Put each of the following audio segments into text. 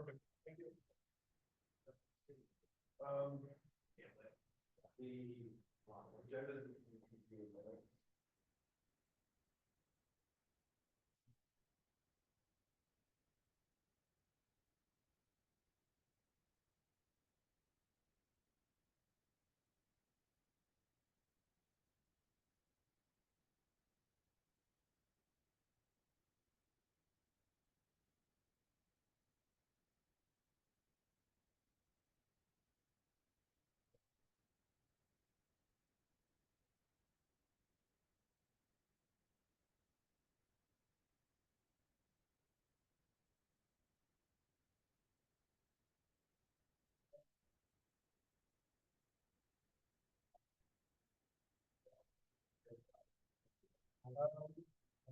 Perfect. Thank you.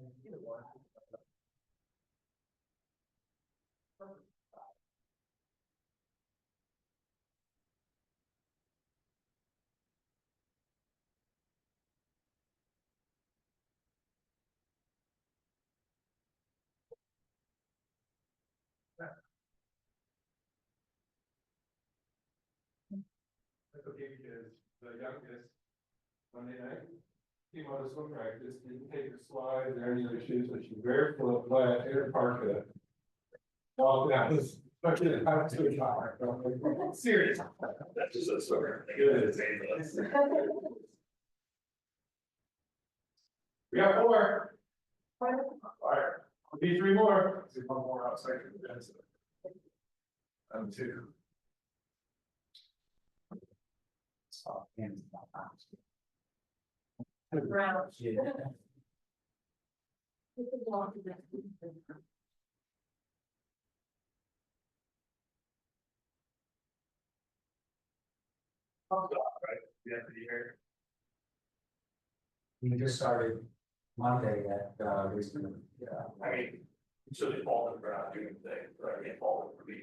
The agenda. That's okay because the youngest Monday night came out of swim practice, didn't take her slides or any other shoes, so she's barefoot, flat, in her parka. Walked out, was stuck in out to a shower. Serious. That's just a story. Good. We got four. Alright, be three more. See one more outside. Two. Brown. Yeah, here. We just started Monday at, recently, I mean, so they fall in for not doing things, but I can't fall for me.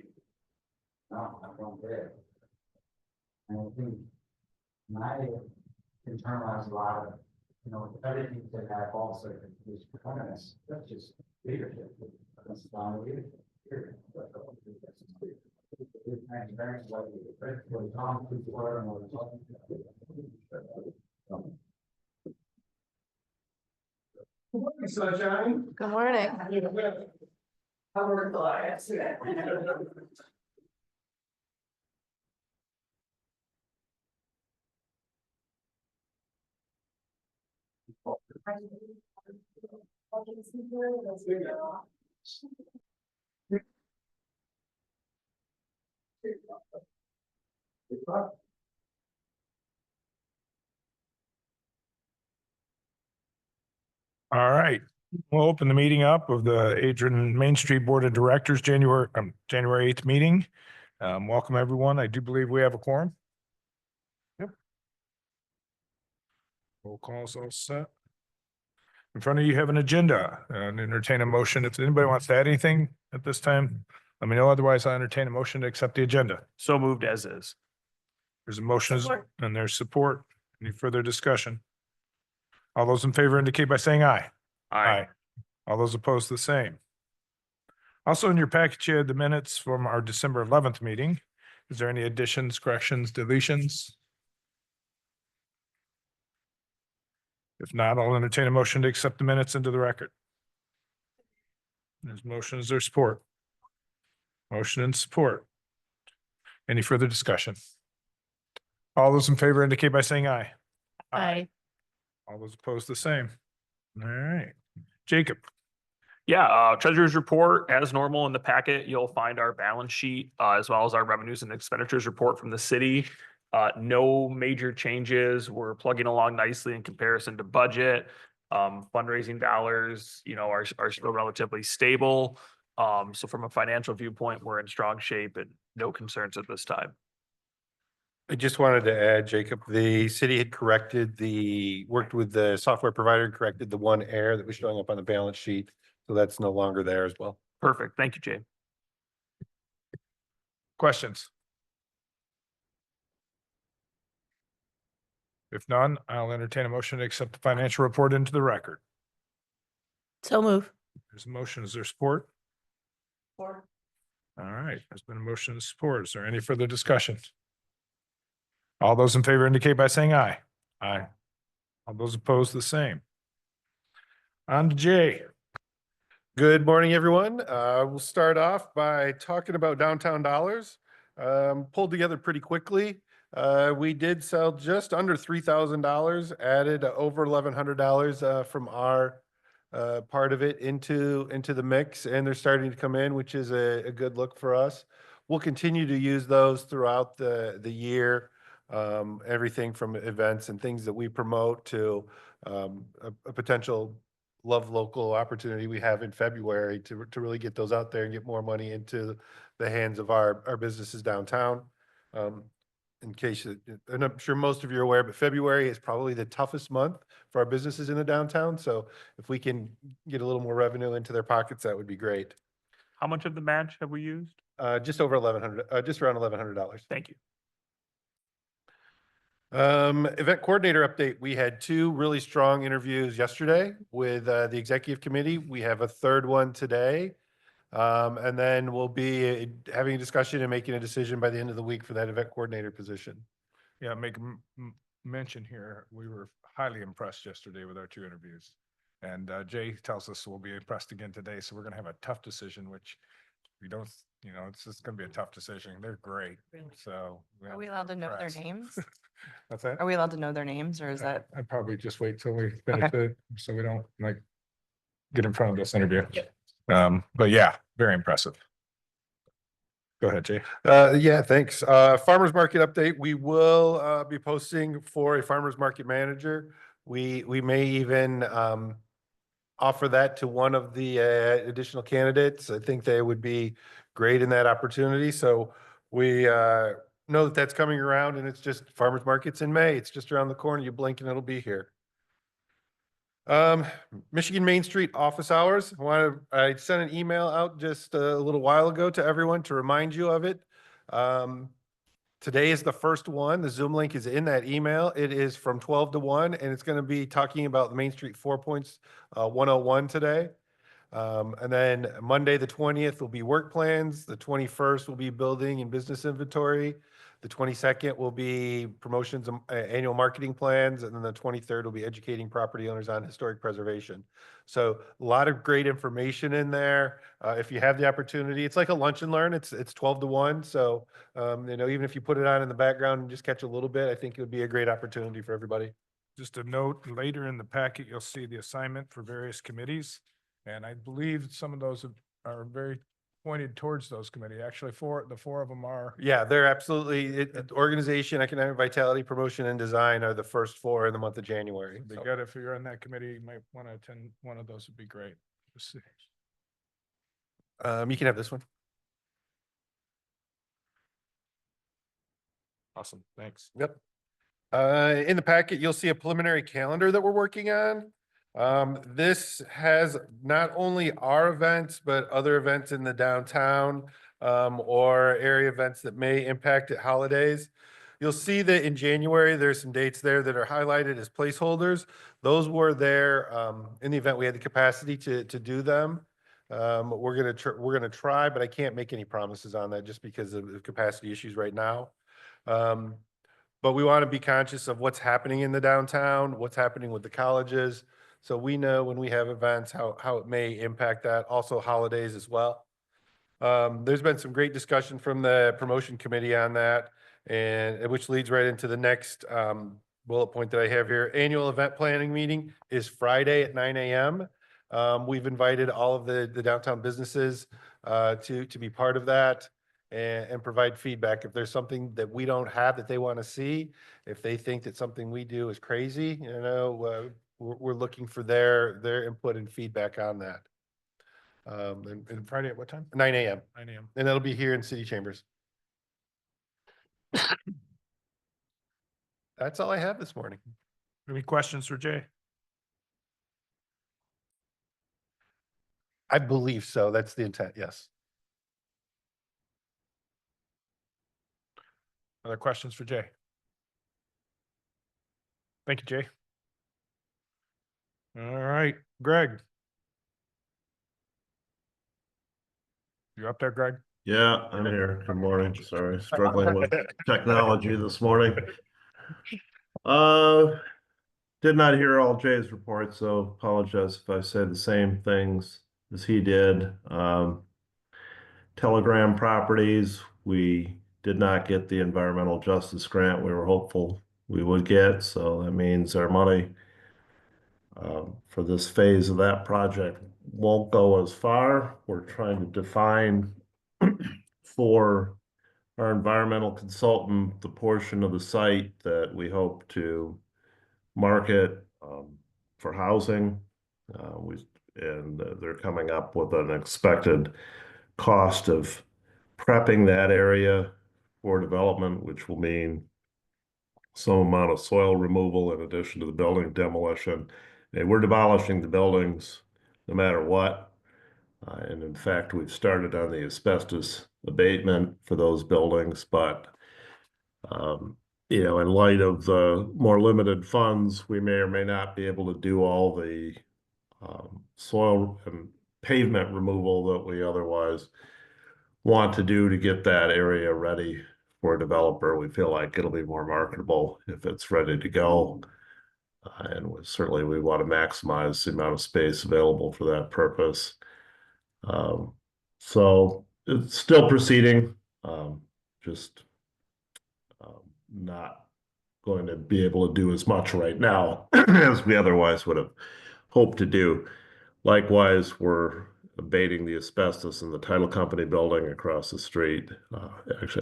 no, I don't get it. And I think my internalized a lot of, everything that I also is kindness, that's just leadership. That's not leadership. Period. It's transparent, what it's on, before, and what it's on. Good morning, sunshine. Good morning. I work a lot, I see that. All right, we'll open the meeting up of the Adrian Main Street Board of Directors, January 8th meeting. Welcome, everyone. I do believe we have a quorum. Yep. Roll call is all set. In front of you have an agenda and entertain a motion. If anybody wants to add anything at this time, let me know. Otherwise, I entertain a motion to accept the agenda. So moved as is. There's a motion Support. and there's support. Any further discussion? All those in favor indicate by saying aye. All those opposed, the same. Also in your package, you had the minutes from our December 11th meeting. Is there any additions, corrections, deletions? If not, I'll entertain a motion to accept the minutes into the record. There's motion, is there support? Motion and support. Any further discussion? All those in favor indicate by saying aye. Aye. All those opposed, the same. All right. Jacob. Yeah, treasurer's report, as normal in the packet, you'll find our balance sheet, as well as our revenues and expenditures report from the city. No major changes. We're plugging along nicely in comparison to budget. Fundraising dollars, are still relatively stable. So from a financial viewpoint, we're in strong shape and no concerns at this time. I just wanted to add, Jacob, the city had worked with the software provider and corrected the one error that was showing up on the balance sheet. So that's no longer there as well. Perfect. Thank you, Jay. Questions? If none, I'll entertain a motion to accept the financial report into the record. So move. There's a motion. Is there support? Support. All right, there's been a motion and support. Is there any further discussion? All those in favor indicate by saying aye. Aye. All those opposed, the same. On to J. Good morning, everyone. We'll start off by talking about downtown dollars. Pulled together pretty quickly. We did sell just under $3,000, added over $1,100 from our part of it into the mix, and they're starting to come in, which is a good look for us. We'll continue to use those throughout the year. Everything from events and things that we promote to a potential Love Local opportunity we have in February to really get those out there and get more money into the hands of our businesses downtown. In case, and I'm sure most of you are aware, but February is probably the toughest month for our businesses in the downtown. So if we can get a little more revenue into their pockets, that would be great. How much of the match have we used? Just over 1,100, just around $1,100. Thank you. Event coordinator update. We had 2 really strong interviews yesterday with the executive committee. We have a third one today. And then we'll be having a discussion and making a decision by the end of the week for that event coordinator position. Yeah, make mention here, we were highly impressed yesterday with our 2 interviews. And Jay tells us we'll be impressed again today. So we're going to have a tough decision, which we don't, it's just going to be a tough decision. They're great. So. Are we allowed to know their impressed. names? What's that? Are we allowed to know their names or is that? I'd probably just wait till we finish it, so we don't get in front of this interview. But yeah, very impressive. Go ahead, Jay. Yeah, thanks. Farmers market update. We will be posting for a farmers market manager. We may even offer that to one of the additional candidates. I think they would be great in that opportunity. So we know that that's coming around, and it's just farmers markets in May. It's just around the corner. You blink and it'll be here. Michigan Main Street office hours. I sent an email out just a little while ago to everyone to remind you of it. Today is the first one. The Zoom link is in that email. It is from 12 to 1, and it's going to be talking about the Main Street 4 Points 101 today. And then Monday, the 20th will be work plans. The 21st will be building and business inventory. The 22nd will be promotions, annual marketing plans. And then the 23rd will be educating property owners on historic preservation. So a lot of great information in there. If you have the opportunity, it's like a lunch and learn. It's 12 to 1. So, even if you put it on in the background and just catch a little bit, I think it would be a great opportunity for everybody. Just a note, later in the packet, you'll see the assignment for various committees. And I believe some of those are very pointed towards those committees. Actually, the four of them are. Yeah, they're absolutely, organization, economic vitality, promotion, and design are the first 4 in the month of January. Be So. good if you're on that committee, you might want to attend one of those would be great. Just see. You can have this one. Awesome, thanks. Yep. In the packet, you'll see a preliminary calendar that we're working on. This has not only our events, but other events in the downtown, or area events that may impact at holidays. You'll see that in January, there's some dates there that are highlighted as placeholders. Those were there, in the event we had the capacity to do them. We're gonna try, but I can't make any promises on that just because of the capacity issues right now. But we want to be conscious of what's happening in the downtown, what's happening with the colleges. So we know when we have events, how it may impact that, also holidays as well. There's been some great discussion from the promotion committee on that, and which leads right into the next bullet point that I have here. Annual event planning meeting is Friday at 9 a.m. We've invited all of the downtown businesses to be part of that and provide feedback. If there's something that we don't have that they want to see, if they think that something we do is crazy, we're looking for their input and feedback on that. And Friday at what time? 9 a.m. 9 a.m. And that'll be here in city chambers. That's all I have this morning. Any questions for Jay? I believe so. That's the intent. Yes. Other questions for Jay? Thank you, Jay. All right, Greg. You up there, Greg? Yeah, I'm here. Good morning. Sorry, struggling with technology this morning. Uh, did not hear all Jay's reports, so apologize if I say the same things as he did. Telegram properties, we did not get the environmental justice grant we were hopeful we would get, so that means our money for this phase of that project won't go as far. We're trying to define for our environmental consultant the portion of the site that we hope to market for housing. And they're coming up with an expected cost of prepping that area for development, which will mean some amount of soil removal in addition to the building demolition. And we're demolishing the buildings no matter what. And in fact, we've started on the asbestos abatement for those buildings, but you know, in light of the more limited funds, we may or may not be able to do all the soil and pavement removal that we otherwise want to do to get that area ready for a developer. We feel like it'll be more marketable if it's ready to go. And certainly we want to maximize the amount of space available for that purpose. So it's still proceeding, just not going to be able to do as much right now as we otherwise would have hoped to do. Likewise, we're abating the asbestos in the title company building across the street.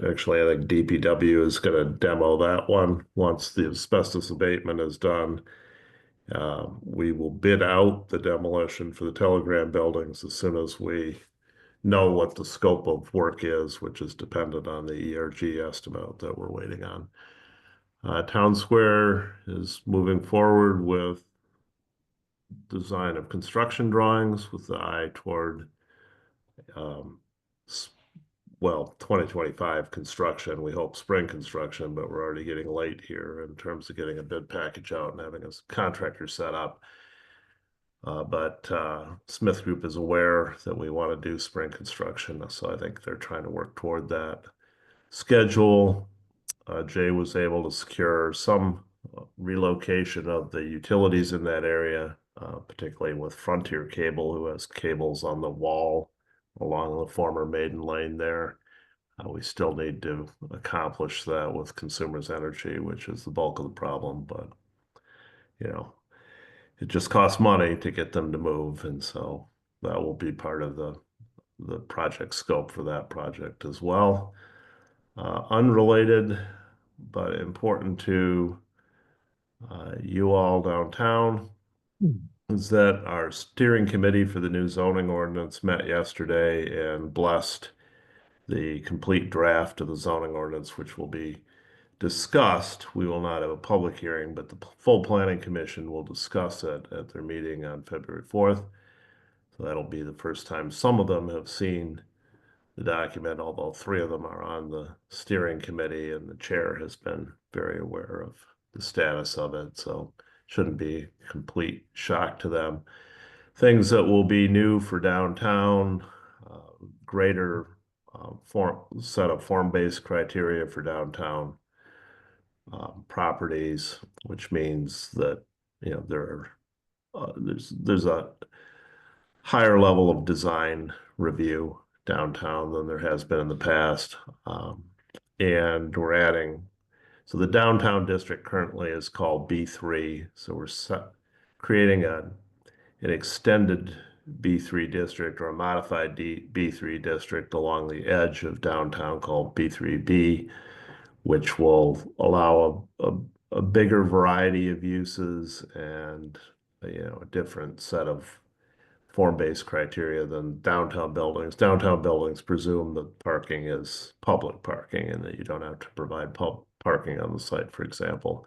Actually, I think DPW is going to demo that one once the asbestos abatement is done. We will bid out the demolition for the Telegram buildings as soon as we know what the scope of work is, which is dependent on the ERG estimate that we're waiting on. Town Square is moving forward with design of construction drawings with the eye toward, well, 2025 construction. We hope spring construction, but we're already getting late here in terms of getting a bid package out and having a contractor set up. But Smith Group is aware that we want to do spring construction, so I think they're trying to work toward that schedule. Jay was able to secure some relocation of the utilities in that area, particularly with Frontier Cable, who has cables on the wall along the former Maiden Lane there. We still need to accomplish that with Consumers Energy, which is the bulk of the problem, but you know, it just costs money to get them to move, and so that will be part of the project scope for that project as well. Unrelated, but important to you all downtown is that our steering committee for the new zoning ordinance met yesterday and blessed the complete draft of the zoning ordinance, which will be discussed. We will not have a public hearing, but the full planning commission will discuss it at their meeting on February 4th. So that'll be the first time some of them have seen the document, although 3 of them are on the steering committee and the chair has been very aware of the status of it. So shouldn't be a complete shock to them. Things that will be new for downtown, greater set of form-based criteria for downtown properties, which means that, you know, there's a higher level of design review downtown than there has been in the past. And we're adding, so the downtown district currently is called B3. So we're creating an extended B3 district or a modified B3 district along the edge of downtown called B3B, which will allow a bigger variety of uses and, you know, a different set of form-based criteria than downtown buildings. Downtown buildings presume that parking is public parking and that you don't have to provide parking on the site, for example.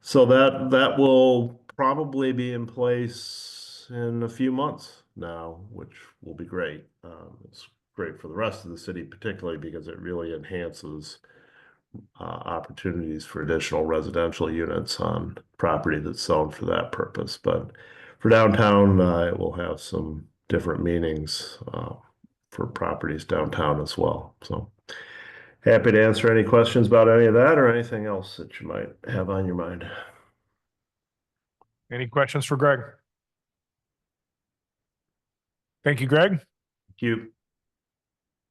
So that will probably be in place in a few months now, which will be great. It's great for the rest of the city, particularly because it really enhances opportunities for additional residential units on property that's zoned for that purpose. But for downtown, it will have some different meanings for properties downtown as well. So happy to answer any questions about any of that or anything else that you might have on your mind. Any questions for Greg? Thank you, Greg. Thank you.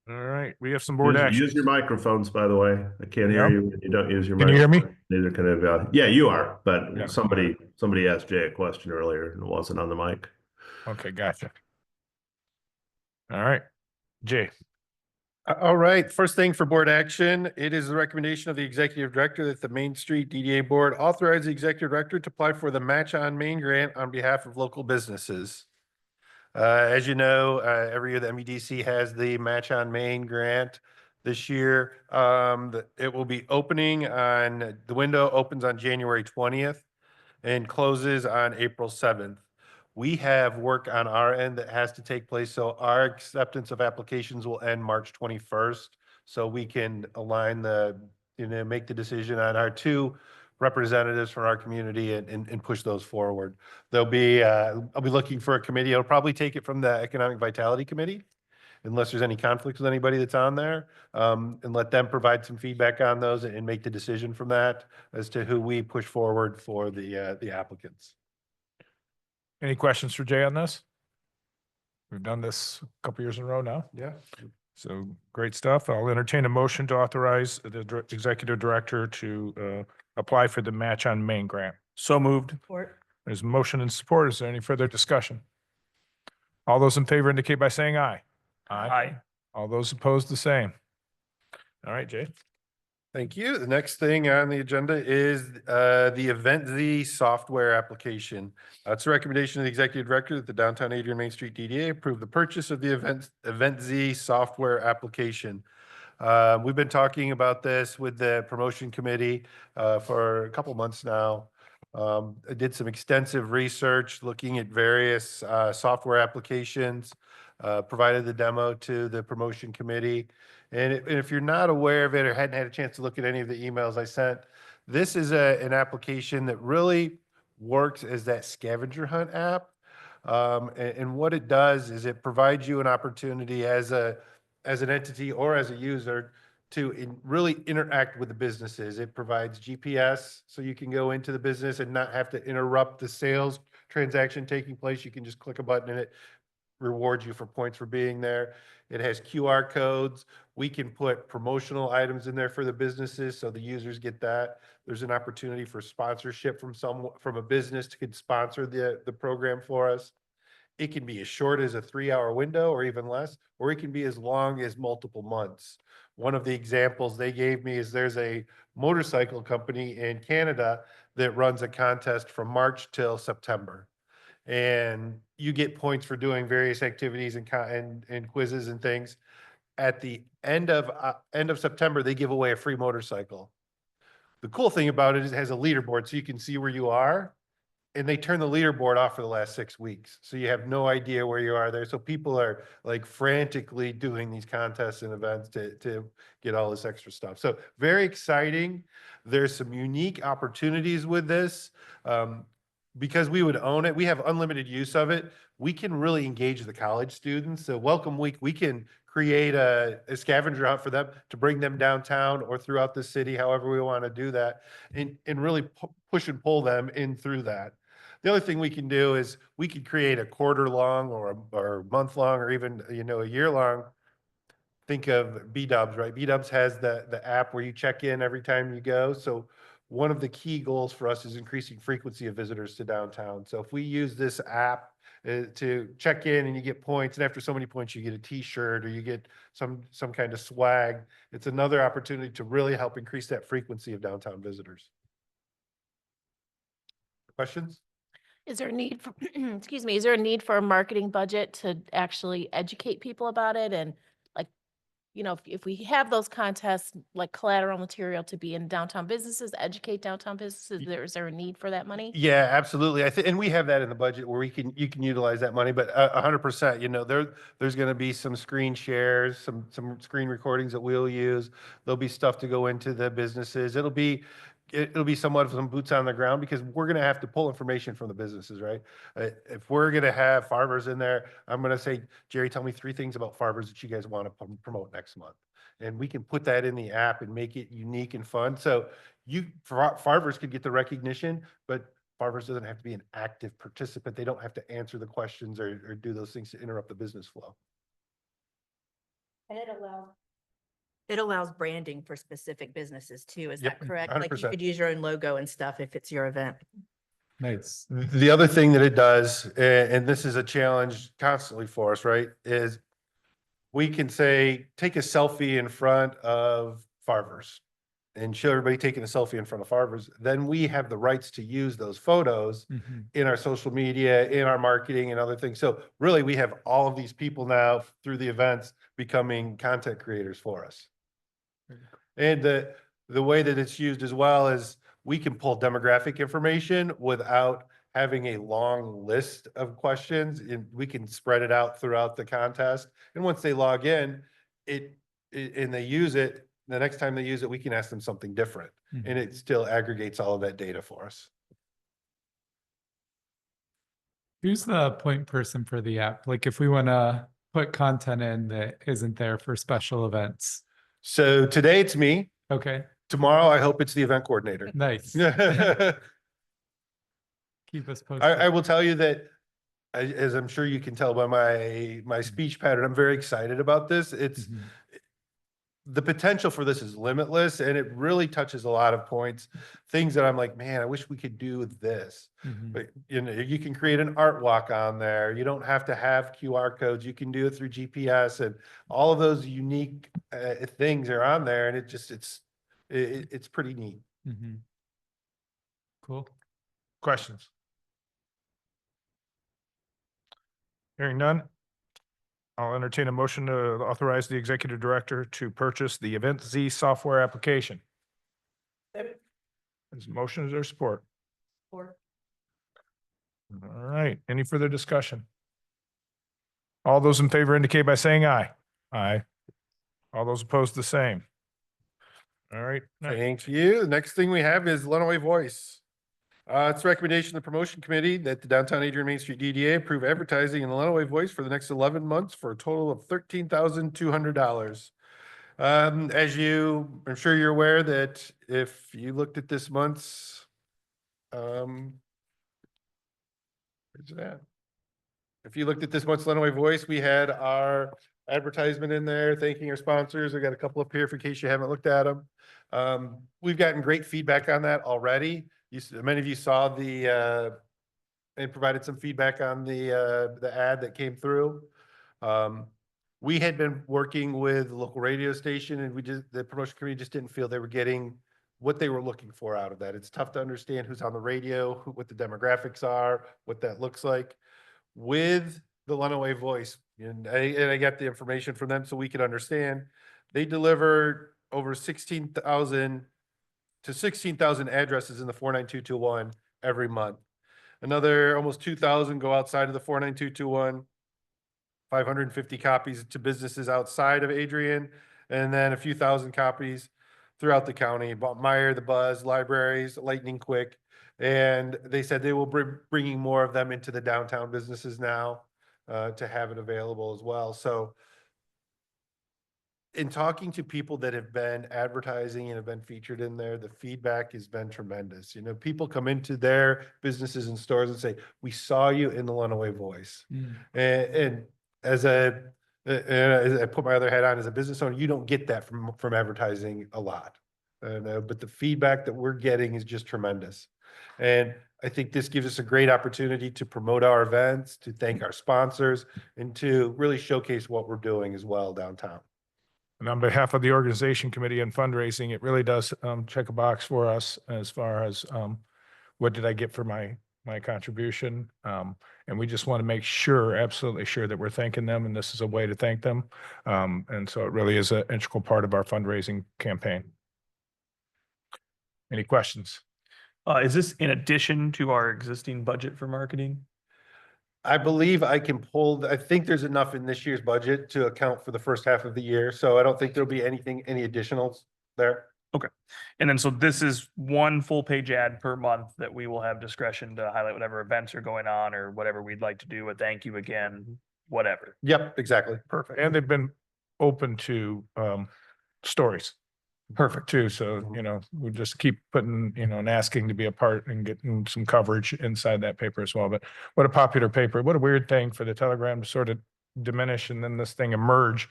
All right, we have some board Use actions. your microphones, by the way. I can't hear Yeah. you when you don't use your Can you hear me? microphone. Neither can anybody. Yeah, you are, but Yeah. somebody asked Jay a question earlier and it wasn't on the mic. Okay, gotcha. All right, Jay. All right, first thing for board action, it is the recommendation of the executive director that the Main Street DDA board authorize the executive director to apply for the Match on Main grant on behalf of local businesses. As you know, every year the MEDC has the Match on Main grant. This year, it will be the window opens on January 20th and closes on April 7th. We have work on our end that has to take place, so our acceptance of applications will end March 21st. So we can align make the decision on our two representatives from our community and push those forward. I'll be looking for a committee. I'll probably take it from the Economic Vitality Committee, unless there's any conflicts with anybody that's on there, and let them provide some feedback on those and make the decision from that as to who we push forward for the applicants. Any questions for Jay on this? We've done this a couple years in a row now. Yeah. So great stuff. I'll entertain a motion to authorize the executive director to apply for the Match on Main grant. So moved. Support. There's motion and support. Is there any further discussion? All those in favor indicate by saying aye. Aye. All those opposed, the same. All right, Jay. Thank you. The next thing on the agenda is the EventZ software application. It's a recommendation of the executive director that the downtown Adrian Main Street DDA approve the purchase of the EventZ software application. We've been talking about this with the promotion committee for a couple months now. I did some extensive research looking at various software applications, provided the demo to the promotion committee. And if you're not aware of it or hadn't had a chance to look at any of the emails I sent, this is an application that really works as that scavenger hunt app. And what it does is it provides you an opportunity as an entity or as a user to really interact with the businesses. It provides GPS, so you can go into the business and not have to interrupt the sales transaction taking place. You can just click a button and it rewards you for points for being there. It has QR codes. We can put promotional items in there for the businesses, so the users get that. There's an opportunity for sponsorship from a business to could sponsor the program for us. It can be as short as a 3-hour window or even less, or it can be as long as multiple months. One of the examples they gave me is there's a motorcycle company in Canada that runs a contest from March till September. And you get points for doing various activities and quizzes and things. At the end of September, they give away a free motorcycle. The cool thing about it is it has a leaderboard, so you can see where you are. And they turn the leaderboard off for the last 6 weeks. So you have no idea where you are there. So people are like frantically doing these contests and events to get all this extra stuff. So very exciting. There's some unique opportunities with this. Because we would own it, we have unlimited use of it. We can really engage the college students. So welcome week, we can create a scavenger hunt for them to bring them downtown or throughout the city, however we want to do that, and really push and pull them in through that. The other thing we can do is we could create a quarter long or a month long or even, a year long. Think of B-Dubs, right? B-Dubs has the app where you check in every time you go. So one of the key goals for us is increasing frequency of visitors to downtown. So if we use this app to check in and you get points, and after so many points, you get a t-shirt or you get some kind of swag, it's another opportunity to really help increase that frequency of downtown visitors. Questions? Is there a need for, excuse me, is there a need for a marketing budget to actually educate people about it? And like, if we have those contests, like collateral material to be in downtown businesses, educate downtown businesses, is there a need for that money? Yeah, absolutely. And we have that in the budget where you can utilize that money, but 100%, there's going to be some screen shares, some screen recordings that we'll use. There'll be stuff to go into the businesses. It'll be it'll be somewhat of some boots on the ground because we're gonna have to pull information from the businesses, right? If we're gonna have farmers in there, I'm gonna say, Jerry, tell me 3 things about farmers that you guys want to promote next month. And we can put that in the app and make it unique and fun. So farmers could get the recognition, but farmers doesn't have to be an active participant. They don't have to answer the questions or do those things to interrupt the business flow. And it allows branding for specific businesses too, is Yep, that correct? Like you 100%. could use your own logo and stuff if it's your event. Nice. The other thing that it does, and this is a challenge constantly for us, right, is we can say, take a selfie in front of farmers and show everybody taking a selfie in front of farmers. Then we have the rights to use those photos in our social media, in our marketing and other things. So really, we have all of these people now through the events becoming content creators for us. And the way that it's used as well is we can pull demographic information without having a long list of questions, and we can spread it out throughout the contest. And once they log in, and they use it, the next time they use it, we can ask them something different, and it still aggregates all of that data for us. Who's the point person for the app? Like if we want to put content in that isn't there for special events. So today it's me. Okay, Tomorrow, I hope it's the event coordinator. nice. I Keep us posted. will tell you that, as I'm sure you can tell by my speech pattern, I'm very excited about this. It's the potential for this is limitless, and it really touches a lot of points, things that I'm like, man, I wish we could do this. But you know, you can create an art walk on there. You don't have to have QR codes. You can do it through GPS, and all of those unique things are on there, and it's pretty neat. Cool. Questions? Hearing none. I'll entertain a motion to authorize the executive director to purchase the Event Z software application. Is motion, is there support? All right, any further discussion? All those in favor indicate by saying aye. Aye. All those opposed, the same. All right. Thank you. The next thing we have is Lenawee Voice. It's a recommendation of the promotion committee that the downtown Adrian Main Street DDA approve advertising in the Lenawee Voice for the next 11 months for a total of $13,200. I'm sure you're aware that if you looked at this month's, where's that? If you looked at this month's Lenawee Voice, we had our advertisement in there, thanking our sponsors. I got a couple up here in case you haven't looked at them. We've gotten great feedback on that already. Many of you saw and provided some feedback on the ad that came through. We had been working with the local radio station, and the promotion committee just didn't feel they were getting what they were looking for out of that. It's tough to understand who's on the radio, what the demographics are, what that looks like. With the Lenawee Voice, and I got the information from them so we could understand. They deliver over 16,000 to 16,000 addresses in the 49221 every month. Another almost 2,000 go outside of the 49221. 550 copies to businesses outside of Adrian, and then a few thousand copies throughout the county, about Meyer, the Buzz, libraries, Lightning Quick. And they said they will be bringing more of them into the downtown businesses now to have it available as well. So in talking to people that have been advertising and have been featured in there, the feedback has been tremendous. You know, people come into their businesses and stores and say, we saw you in the Lenawee Voice. And as I put my other hat on as a business owner, you don't get that from advertising a lot. But the feedback that we're getting is just tremendous. And I think this gives us a great opportunity to promote our events, to thank our sponsors, and to really showcase what we're doing as well downtown. And on behalf of the organization committee and fundraising, it really does check a box for us as far as what did I get for my contribution? And we just want to make sure, absolutely sure, that we're thanking them, and this is a way to thank them. And so it really is an integral part of our fundraising campaign. Any questions? Is this in addition to our existing budget for marketing? I believe I think there's enough in this year's budget to account for the first half of the year. So I don't think there'll be any additionals there. And then, so this is one full page ad per month that we will have discretion to highlight whatever events are going on or whatever we'd like to do. A thank you again, whatever. Yep, exactly. Perfect. And they've been open to stories. Perfect too. So, Mhm. you know, we just keep putting, you know, and asking to be a part and getting some coverage inside that paper as well. But what a popular paper. What a weird thing for the Telegram to sort of diminish and then this thing emerge.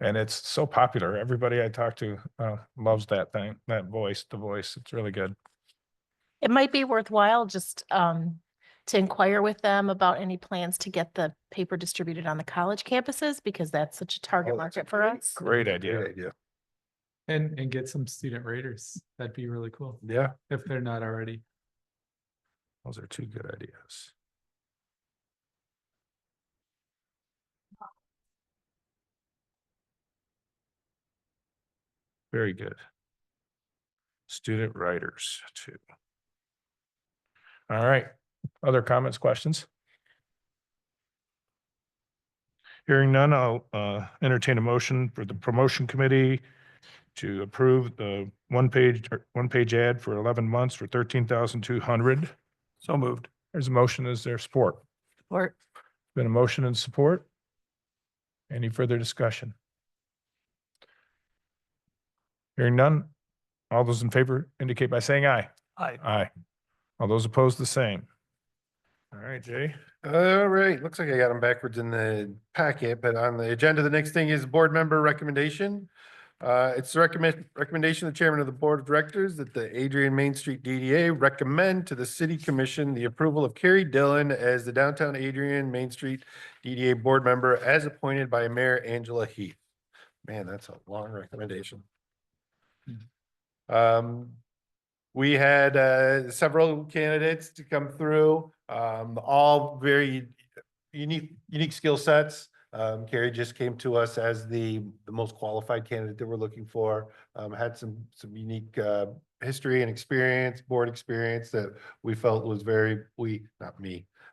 And it's so popular. Everybody I talk to loves that thing, that voice, the voice. It's really good. It might be worthwhile just to inquire with them about any plans to get the paper distributed on the college campuses, because that's such a target Oh, that's market for us. Great idea. Great idea. And get some student raters. That'd be really cool Yeah. if they're not already. Those are two good ideas. Very good. Student writers too. All right. Other comments, questions? Hearing none, I'll entertain a motion for the promotion committee to approve the one page ad for 11 months for 13,200. So moved. There's a motion. Is there support? Or Been a motion and support? Any further discussion? Hearing none, all those in favor indicate by saying aye. Aye. Aye. All those opposed, the same. All right, Jay. All right, looks like I got them backwards in the packet, but on the agenda, the next thing is board member recommendation. It's the recommendation of the chairman of the board of directors that the Adrian Main Street DDA recommend to the city commission the approval of Carrie Dillon as the downtown Adrian Main Street DDA board member as appointed by Mayor Angela Heath. Man, that's a long recommendation. We had several candidates to come through, all very unique skill sets. Carrie just came to us as the most qualified candidate that we're looking for. Had some unique history and experience, board experience that we felt was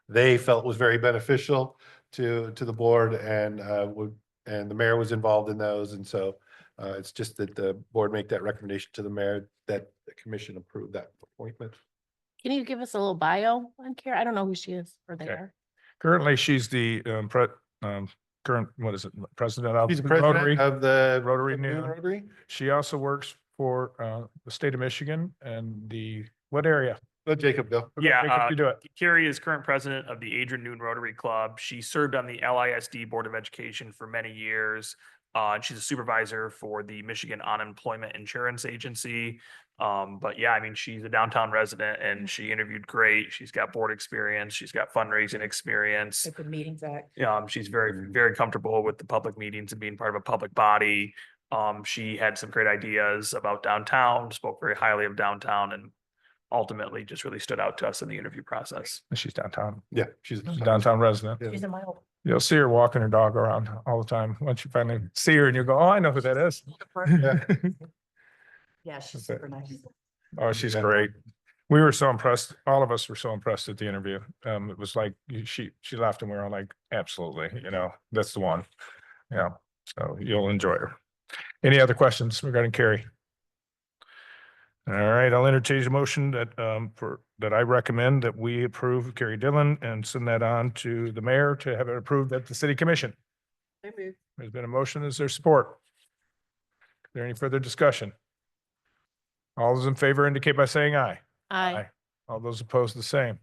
they felt was very beneficial to the board, and the mayor was involved in those, and so it's just that the board make that recommendation to the mayor that the commission approved that appointment. can you give us a little bio on Kara? I don't know who she is or they Okay. are. Currently, she's the current, what is it, president of He's the Rotary. president of the Rotary Noon Noon. Rotary. She also works for the state of Michigan and what area? Let Jacob go. Yeah, Jacob, you do it. Carrie is current president of the Adrian Noon Rotary Club. She served on the LISD Board of Education for many years. And she's a supervisor for the Michigan Unemployment Insurance Agency. But yeah, I mean, she's a downtown resident and she interviewed great. She's got board experience. She's got fundraising experience. At the meetings act. She's very comfortable with the public meetings and being part of a public body. She had some great ideas about downtown, spoke very highly of downtown, and ultimately just really stood out to us in the interview process. She's downtown, Yeah, she's a downtown resident. Yeah. She's in my old. You'll see her walking her dog around all the time. Once you finally see her and you go, oh, I know who that is. Yeah, she's Okay. super nice. Oh, she's Yeah. great. We were so impressed. All of us were so impressed at the interview. It was like, she laughed and we were all like, absolutely, that's the one. Yeah, so you'll enjoy her. Any other questions regarding Carrie? All right, I'll entertain a motion that I recommend that we approve Carrie Dillon and send that on to the mayor to have it approved at the city commission. There's been a motion. Is there support? Is there any further discussion? All those in favor indicate by saying aye. Aye. All those opposed, the same.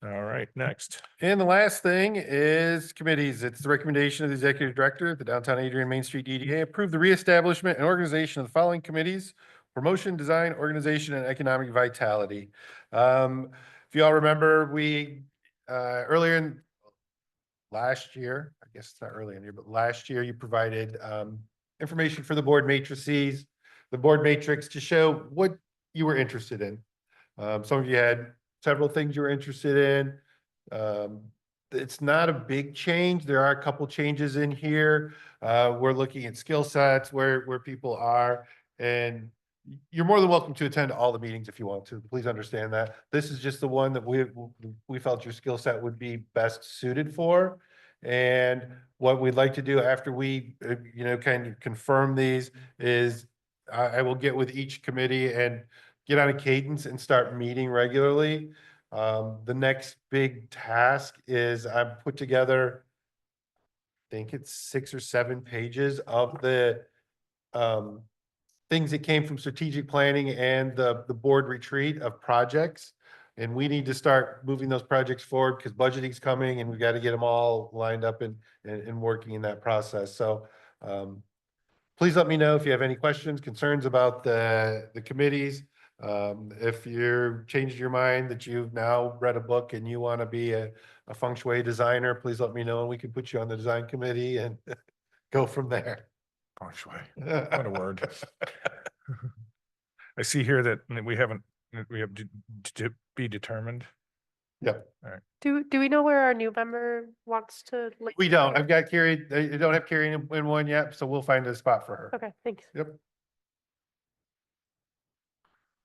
All right, next. And the last thing is committees. It's the recommendation of the executive director, the downtown Adrian Main Street DDA, approve the reestablishment and organization of the following committees: promotion, design, organization, and economic vitality. If you all remember, we earlier in last year, I guess it's not early in the year, but last year you provided information for the board matrices, the board matrix to show what you were interested in. Some of you had several things you were interested in. It's not a big change. There are a couple changes in here. We're looking at skill sets, where people are, and you're more than welcome to attend all the meetings if you want to. Please understand that. This is just the one that we felt your skill set would be best suited for. And what we'd like to do after we, kind of confirm these is I will get with each committee and get on a cadence and start meeting regularly. The next big task is I've put together, I think it's 6 or 7 pages of the things that came from strategic planning and the board retreat of projects. And we need to start moving those projects forward because budgeting's coming and we got to get them all lined up and working in that process. So please let me know if you have any questions, concerns about the committees. If you're changed your mind that you've now read a book and you want to be a feng shui designer, please let me know and we can put you on the design committee and go from there. Feng shui. What a word. I see here that we have to be determined. Yep. Do we know where our new member wants to? We don't. I've got Carrie, I don't have Carrie in one yet, so we'll find a spot for her. Okay, thanks. Yep.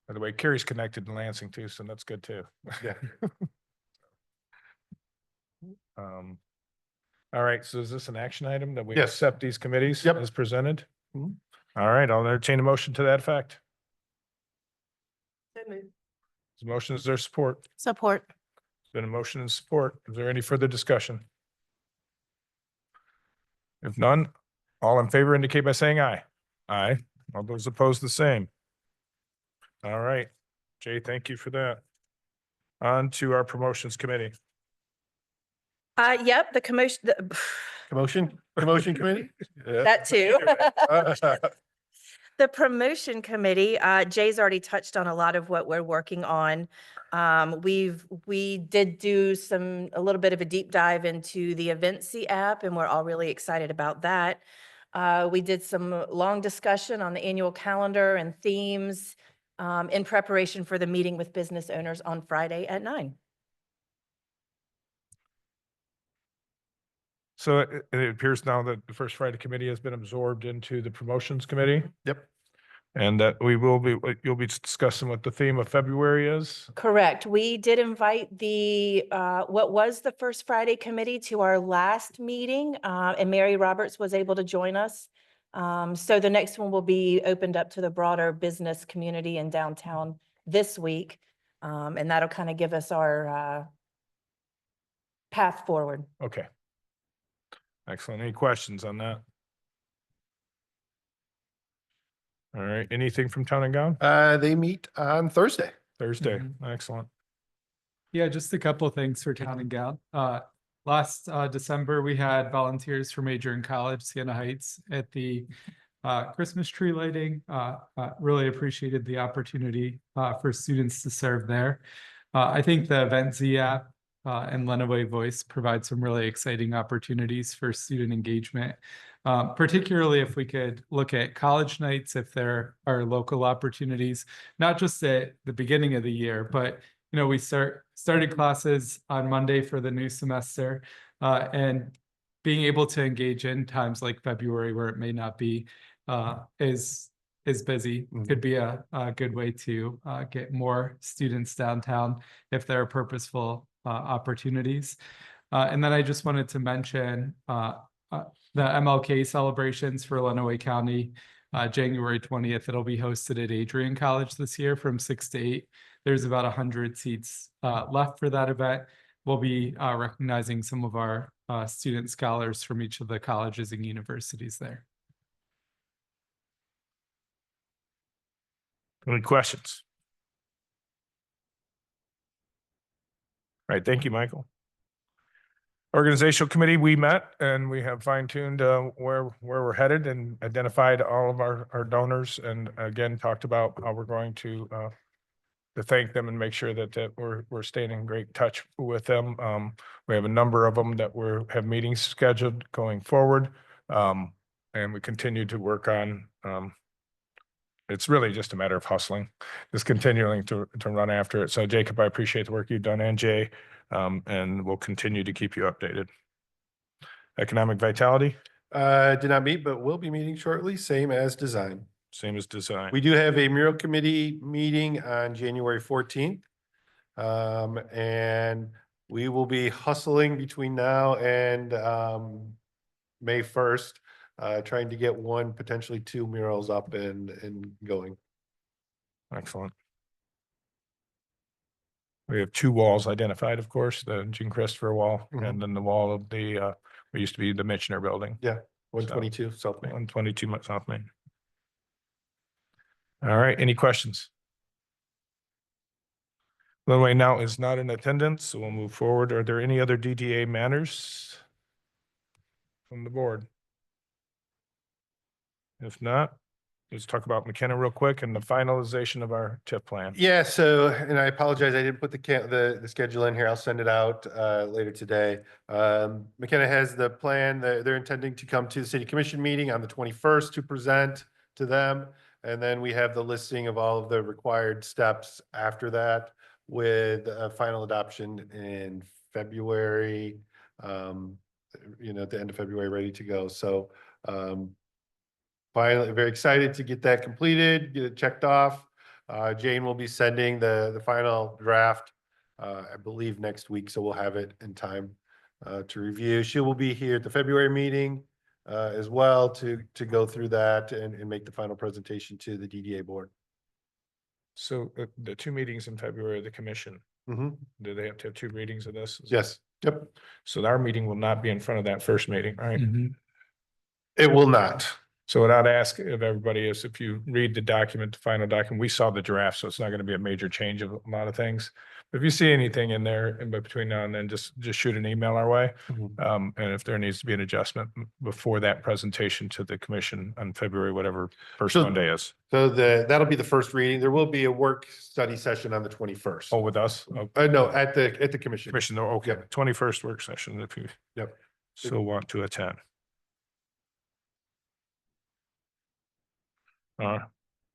By the way, Carrie's connected in Lansing too, so that's good too. Yeah. All right, so is this an action item that we Yes. accept these committees Yep. as presented? Mhm. All right, I'll entertain a motion to that effect. Motion, is there support? Support. Been a motion and support. Is there any further discussion? If none, all in favor indicate by saying aye. Aye. All those opposed, the same. All right. Jay, thank you for that. On to our promotions committee. Yep, the commotion, Promotion committee? Yeah. that too. Uh, The promotion committee, Jay's already touched on a lot of what we're working on. We did do a little bit of a deep dive into the Eventsy app, and we're all really excited about that. We did some long discussion on the annual calendar and themes in preparation for the meeting with business owners on Friday at 9. So it appears now that the First Friday Committee has been absorbed into the Promotions Committee. Yep. And that you'll be discussing what the theme of February is. Correct. We did invite what was the First Friday Committee to our last meeting, and Mary Roberts was able to join us. So the next one will be opened up to the broader business community in downtown this week. And that'll kind of give us our path forward. Okay. Excellent. Any questions on that? All right. Anything from Town and Gown? They meet on Thursday. Thursday. Mhm. Excellent. Yeah, just a couple of things for town and gown. Last December, we had volunteers from Major in College, Siena Heights, at the Christmas tree lighting. Really appreciated the opportunity for students to serve there. I think the Eventsy app and Lenawee Voice provide some really exciting opportunities for student engagement. Particularly if we could look at college nights, if there are local opportunities, not just at the beginning of the year, but we started classes on Monday for the new semester, and being able to engage in times like February where it may not be is busy could be a good way to get more students downtown if there are purposeful opportunities. And then I just wanted to mention the MLK celebrations for Lenawee County, January 20th. It'll be hosted at Adrian College this year from 6 to 8. There's about 100 seats left for that event. We'll be recognizing some of our student scholars from each of the colleges and universities there. Any questions? All right. Thank you, Michael. Organizational committee, we met and we have fine-tuned where we're headed and identified all of our donors, and again talked about how we're going to thank them and make sure that we're staying in great touch with them. We have a number of them that have meetings scheduled going forward, and we continue to work on. It's really just a matter of hustling, just continuing to run after it. So Jacob, I appreciate the work you've done, and Jay, and we'll continue to keep you updated. Economic Vitality, Did not meet, but will be meeting shortly, same as design. same as design. We do have a mural committee meeting on January 14th. And we will be hustling between now and May 1st trying to get one, potentially two murals up and going. Excellent. We have two walls identified, of course, the Jean Christopher wall Mhm. and then the wall of the, what used to be the Michener building. Yeah, 122 South Main. 122 South Main. All right, any questions? Lil now is not in attendance, so we'll move forward. Are there any other DDA matters from the board? If not, let's talk about McKenna real quick and the finalization of our TIF plan. Yeah, so, and I apologize, I didn't put the schedule in here. I'll send it out later today. McKenna has the plan. They're intending to come to the city commission meeting on the 21st to present to them. And then we have the listing of all of the required steps after that with a final adoption in February. At the end of February, ready to go. So finally, very excited to get that completed, get it checked off. Jane will be sending the final draft, I believe next week, so we'll have it in time to review. She will be here at the February meeting as well to go through that and make the final presentation to the DDA board. So the two meetings in February of the commission, Mhm. do they have to have two readings of this? Yes, yep, So our meeting will not be in front of that first meeting, right? it will not. So what I'd ask of everybody is if you read the document, the final document, we saw the draft, so it's not going to be a major change of a lot of things. If you see anything in there in between now and then, just shoot an email our way. Mhm. And if there needs to be an adjustment before that presentation to the commission on February, whatever first So- Monday is. So that'll be the first reading. There will be a work study session on the 21st. Oh, with us? Oh, No, at the commission. commission, though, okay, Yep. 21st work session if you Yep. so want to attend.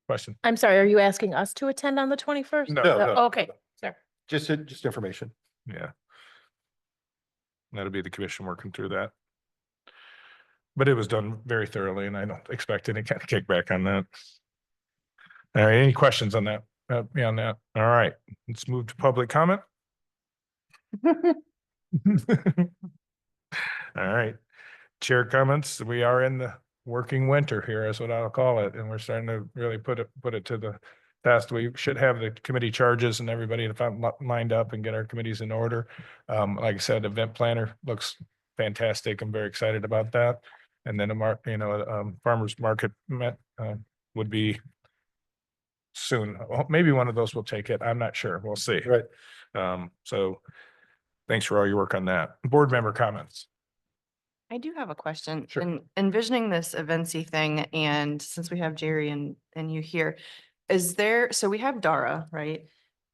Question? I'm sorry, are you asking us to attend on the 21st? No, no. Okay, sorry. Just information. Yeah. That'll be the commission working through that. But it was done very thoroughly and I don't expect any kind of kickback on that. All right, any questions on that? Beyond that? All right, let's move to public comment. All right, chair comments. We are in the working winter here is what I'll call it. And we're starting to really put it to the test. We should have the committee charges and everybody lined up and get our committees in order. Like I said, event planner looks fantastic. I'm very excited about that. And then farmer's market would be soon. Well, maybe one of those will take it. I'm not sure. We'll see. Right. So thanks for all your work on that. Board member comments. I do have a question. Sure. In envisioning this eventsy thing, and since we have Jerry and you here, so we have Dara, right?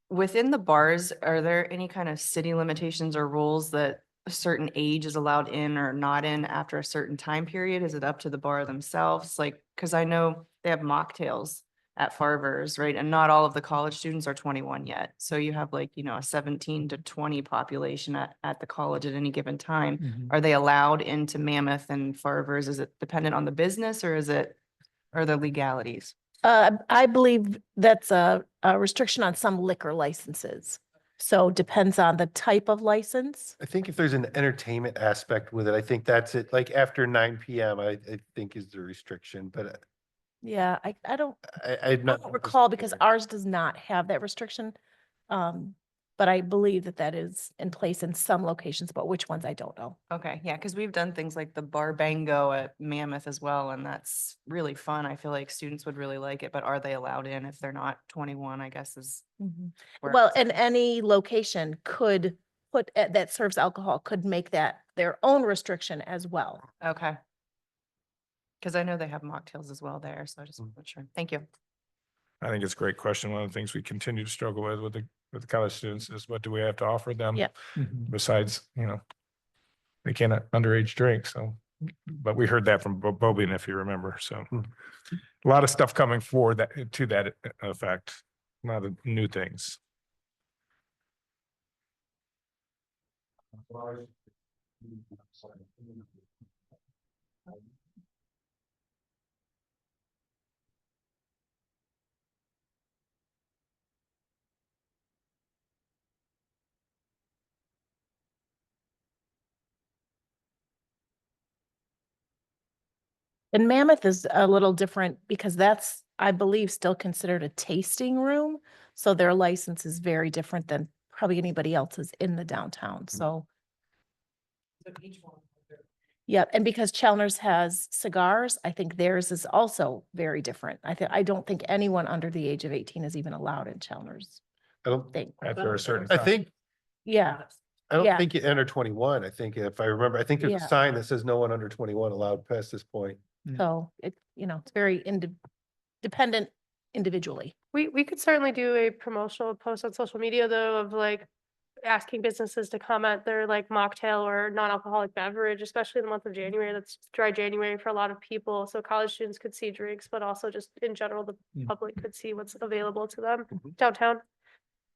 Within the bars, are there any kind of city limitations or rules that a certain age is allowed in or not in after a certain time period? Is it up to the bar themselves? Like, because I know they have mocktails at Farvers, right? And not all of the college students are 21 yet. So you have like, a 17 to 20 population at the college at any given time. Are they allowed into Mammoth and Farvers? Is it dependent on the business or are the legalities? I believe that's a restriction on some liquor licenses. So depends on the type of license. I think if there's an entertainment aspect with it, I think that's it. Like after 9 PM, I think is the restriction, but Yeah, I don't I'm not. recall because ours does not have that restriction. But I believe that is in place in some locations, but which ones I don't know. Okay, yeah, because we've done things like the bar bango at Mammoth as well, and that's really fun. I feel like students would really like it, but are they allowed in if they're not 21, I guess is. where Well, it's- and any location could that serves alcohol could make that their own restriction as well. Okay. Because I know they have mocktails as well there, so I just wasn't sure. Thank you. I think it's a great question. One of the things we continue to struggle with the college students is what do we have to offer them? Yeah. Besides, they cannot underage drink. So, but we heard that from Bobian, if you remember. So a lot of stuff coming forward to that effect, a lot of new things. And Mammoth is a little different because that's, I believe, still considered a tasting room. So their license is very different than probably anybody else's in the downtown, so. Yeah, and because Chalmers has cigars, I think theirs is also very different. I don't think anyone under the age of 18 is even allowed in Chalmers. I don't, Thing. After a certain. I time. think, Yeah, I don't Yeah. think you enter 21. I think if I remember, I think there's a Yeah. sign that says no one under 21 allowed past this point. so it's very dependent individually. We could certainly do a promotional post on social media though of like asking businesses to comment their like mocktail or non-alcoholic beverage, especially in the month of January. That's dry January for a lot of people. So college students could see drinks, but also just in general, the public could see what's available to them downtown.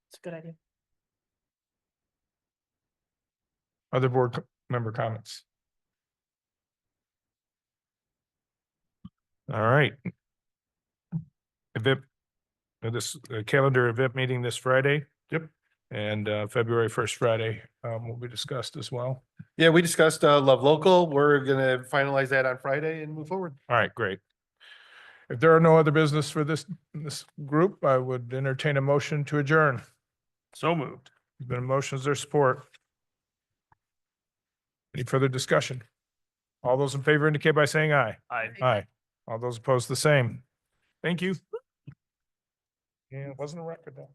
It's a good idea. Other board member comments? All right. Event, this calendar event meeting this Friday. Yep. And February 1st Friday will be discussed as well. Yeah, we discussed Love Local. We're gonna finalize that on Friday and move forward. All right, great. If there are no other business for this group, I would entertain a motion to adjourn. So moved. There's been a motion, is there support? Any further discussion? All those in favor indicate by saying aye. Aye. Aye. All those opposed, the same. Thank you. Yeah, it wasn't a record though.